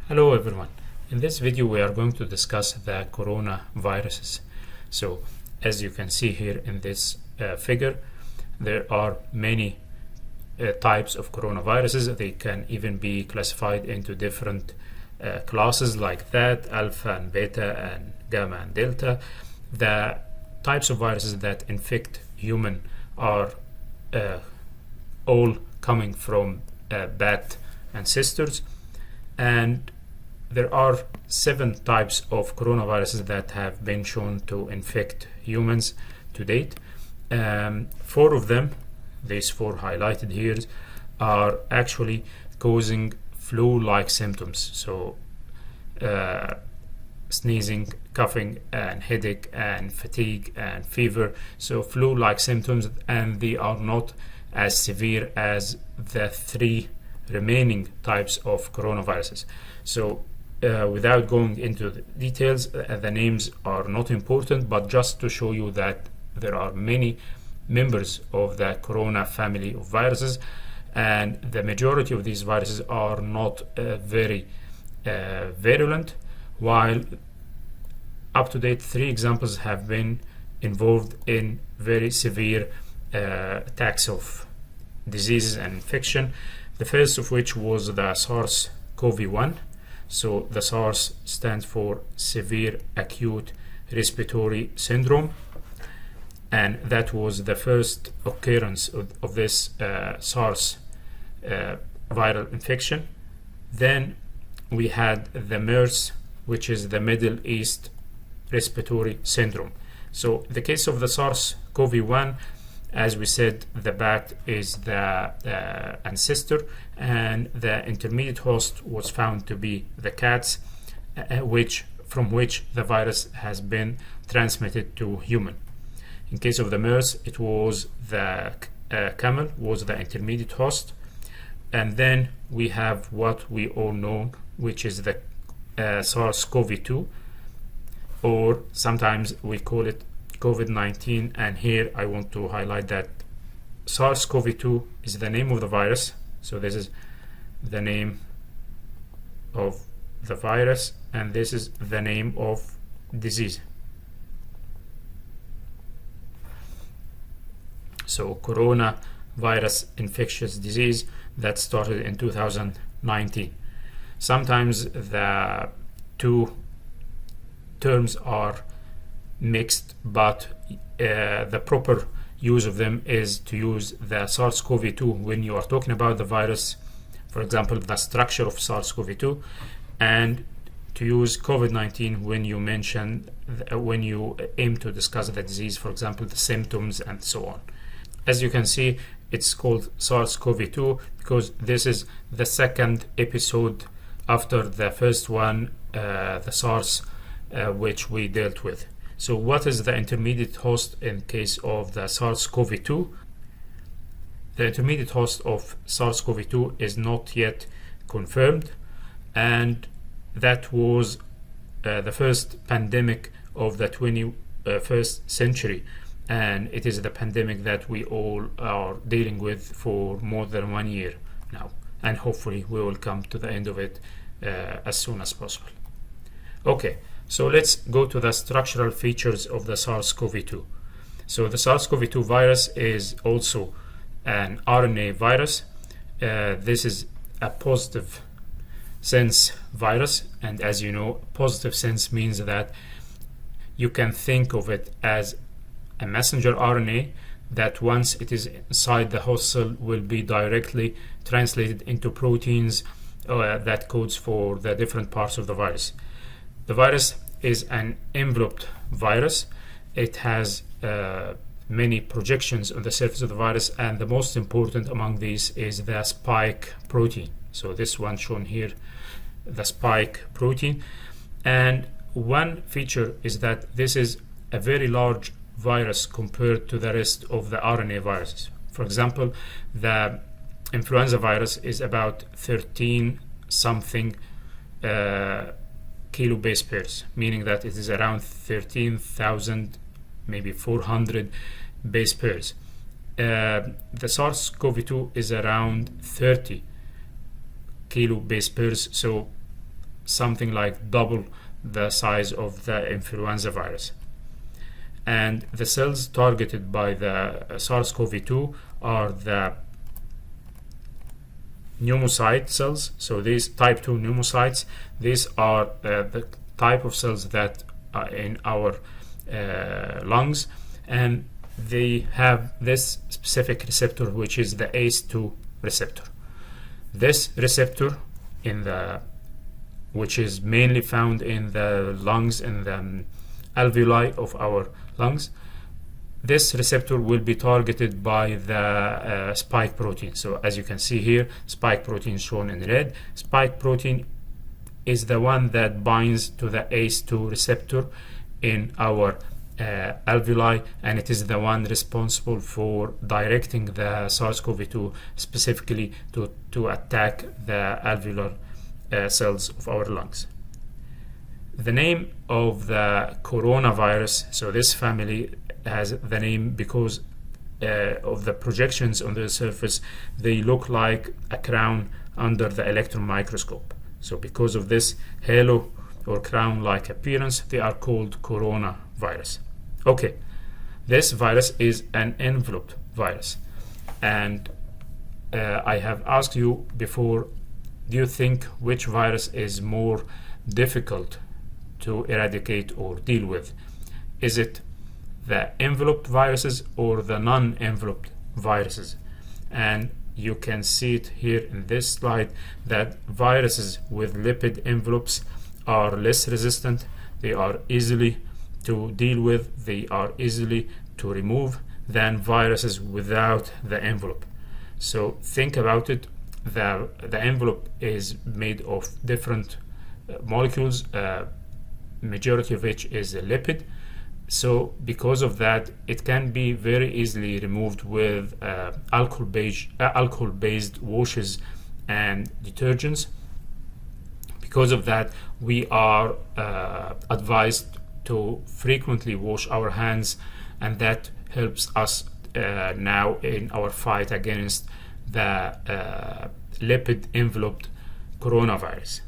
Hello everyone. In this video we are going to discuss the coronaviruses. So as you can see here in this figure, there are many types of coronaviruses. They can even be classified into different classes like that, alpha and beta and gamma and delta. The types of viruses that infect human are all coming from bat ancestors, and there are 7 types of coronaviruses that have been shown to infect humans to date. 4 of them, these 4 highlighted here, are actually causing flu-like symptoms. So sneezing, coughing, and headache, and fatigue, and fever. So flu-like symptoms, and they are not as severe as the 3 remaining types of coronaviruses. So without going into the details, the names are not important, but just to show you that there are many members of the corona family of viruses, and the majority of these viruses are not very virulent, while up to date 3 examples have been involved in very severe attacks of diseases and infection. The first of which was the SARS-CoV-1. So the SARS stands for Severe Acute Respiratory Syndrome, and that was the first occurrence of this SARS viral infection. Then we had the MERS, which is the Middle East Respiratory Syndrome. So the case of the SARS-CoV-1, as we said, the bat is the ancestor, and the intermediate host was found to be the cats, from which the virus has been transmitted to human. In case of the MERS, it was the camel was the intermediate host, and then we have what we all know, which is the SARS-CoV-2, or sometimes we call it COVID-19, and here I want to highlight that SARS-CoV-2 is the name of the virus. So this is the name of the virus, and this is the name of disease. So coronavirus infectious disease that started in 2019. Sometimes the 2 terms are mixed, but the proper use of them is to use the SARS-CoV-2 when you are talking about the virus, for example, the structure of SARS-CoV-2, and to use COVID-19 when you when you aim to discuss the disease, for example, the symptoms and so on. As you can see, it's called SARS-CoV-2 because this is the second episode after the first one, the SARS, which we dealt with. So what is the intermediate host in case of the SARS-CoV-2? The intermediate host of SARS-CoV-2 is not yet confirmed, and that was the first pandemic of the 21st century, and it is the pandemic that we all are dealing with for more than 1 year now, and hopefully we will come to the end of it as soon as possible. Okay. So let's go to the structural features of the SARS-CoV-2. So the SARS-CoV-2 virus is also an RNA virus. This is a positive sense virus, and as you know, positive sense means that you can think of it as a messenger RNA that once it is inside the host cell will be directly translated into proteins that codes for the different parts of the virus. The virus is an enveloped virus. It has many projections on the surface of the virus, and the most important among these is the spike protein. So this one shown here, the spike protein. And one feature is that this is a very large virus compared to the rest of the RNA viruses. For example, the influenza virus is about 13 something kilo base pairs, meaning that it is around 13,000, maybe 400 base pairs. The SARS-CoV-2 is around 30 kilo base pairs, so something like double the size of the influenza virus. And the cells targeted by the SARS-CoV-2 are the pneumocyte cells. So these type 2 pneumocytes, these are the type of cells that are in our lungs, and they have this specific receptor, which is the ACE2 receptor. This receptor which is mainly found in the lungs, in the alveoli of our lungs, this receptor will be targeted by the spike protein. So as you can see here, spike protein shown in red. Spike protein is the one that binds to the ACE2 receptor in our alveoli, and it is the one responsible for directing the SARS-CoV-2 specifically to attack the alveolar cells of our lungs. The name of the coronavirus, so this family has the name because of the projections on the surface. They look like a crown under the electron microscope. So because of this halo or crown-like appearance, they are called coronavirus. Okay, this virus is an enveloped virus, and I have asked you before, do you think which virus is more difficult to eradicate or deal with? Is it the enveloped viruses or the non-enveloped viruses? And you can see it here in this slide that viruses with lipid envelopes are less resistant, they are easily to deal with, they are easily to remove than viruses without the envelope. So think about it. The envelope is made of different molecules, majority of which is a lipid. So because of that, it can be very easily removed with alcohol-based washes and detergents. Because of that, we are advised to frequently wash our hands, and that helps us now in our fight against the lipid enveloped coronavirus.